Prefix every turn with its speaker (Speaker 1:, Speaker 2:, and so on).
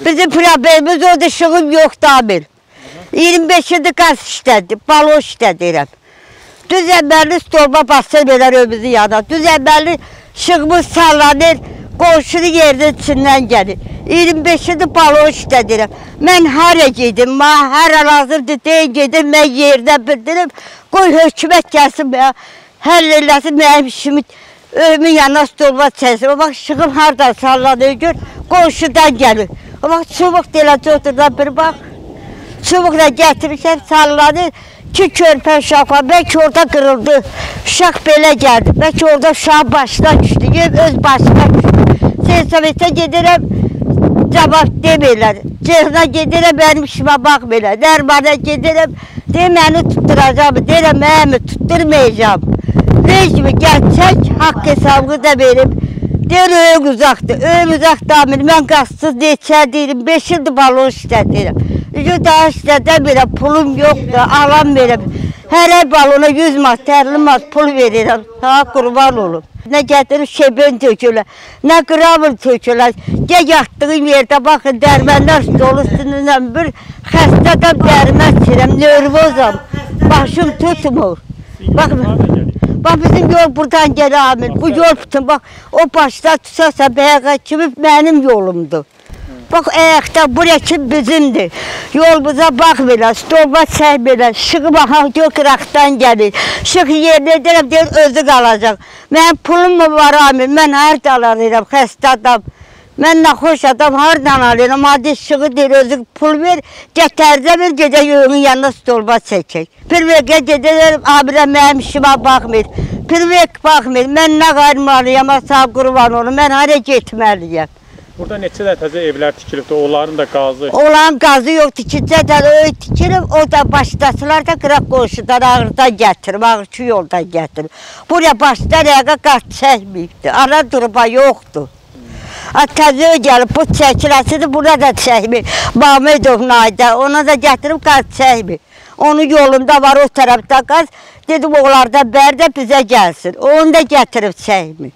Speaker 1: Bizim problemimiz o da işığım yoxdur Amil. 25 ildir qaz işlədi, balo işlədirəm. Düz əməlli stolba basır verər ömüzü yana. Düz əməlli işığımız sallanır, qonşunu yerinin içindən gəlir. 25 ildir balo işlədirəm. Mən hara gedim, hər an hazırdır deyin gedim, mən yerdən bildirim. Qoy hökumət gəlsin, həll eləsin, mənim işimi ölümün yanına stolba çəksin. O vaxt işığım hardan sallanır, gör, qonşudan gəlir. O vaxt çubuq deyiləcə oturdan bir bax. Çubuqla gətirmişəm, sallanır. Ki körpə uşaq var, bəlkə orada qırıldı. Uşaq belə gəldi, bəlkə orada uşağın başına düşdü, öz başına düşdü. Sensavətə gedirəm, cavab demirlər. Cehna gedirəm, mənim işimə baxmırlar. Dərmana gedirəm, deyir, məni tutturacam, deyirəm, məni tutturmayacam. Rejimi gəlçək, haqq hesabını da verib. Deyir, öyün uzaqdır, öyün uzaqdır, Amil, mən qazsız neçə deyirəm, 5 ildir balon işlədirəm. Daha işlədən verəm, pulum yoxdur, alan verəm. Hər ay balona 100 mat, 50 mat pul verirəm, daha qurban olum. Nə gətirir şebön tökülər, nə qravır tökülər. Gəl yatdığım yerdə baxın, dərmənlər dolu üstündən bir xəstə adam dərmən çirəm, nörvozam, başım tutmur. Bax bizim yol buradan gəlir Amil, bu yol bütün, bax o başda tutarsa bəyağa kimi mənim yolumdur. Bax ayaqda buraya ki bizimdir. Yolumuza baxmırlar, stolba çəkmirlər, işığı baxaq qıraqdan gəlir. Işıq yerinə deyirəm, deyir, özü qalacaq. Mənim pulum mu var Amil, mən hardan alıram, xəstə adam. Mən nə xoş adam, hardan alıram, hadi işığı deyir, özü pul ver, gətərdə bir gecə yolunun yanına stolba çəkək. Bir vəqə gedərəm, Amirə mənim işimə baxmır. Bir vəq baxmır, mən nə qayırmalıyam, sağ qurban olum, mən hara getməliyəm.
Speaker 2: Burada neçə də təzə evlər tikilibdir, onların da qazı?
Speaker 1: Onların qazı yoxdur ki, cədəl öy tikilib, o da başlasılar da qıraq qonşudan ağırdan gətirib, ağırçı yoldan gətirib. Buraya başda rəqə qaz çəkməyibdir, ara durba yoxdur. Təzə öy gəlib, bu çəkiləsidir, buna da çəkmir. Mahmedov Nayda, ona da gətirib qaz çəkmir. Onun yolunda var o tərəfdə qaz, dedim oğlardan bəri də bizə gəlsin, onu da gətirib çəkmir.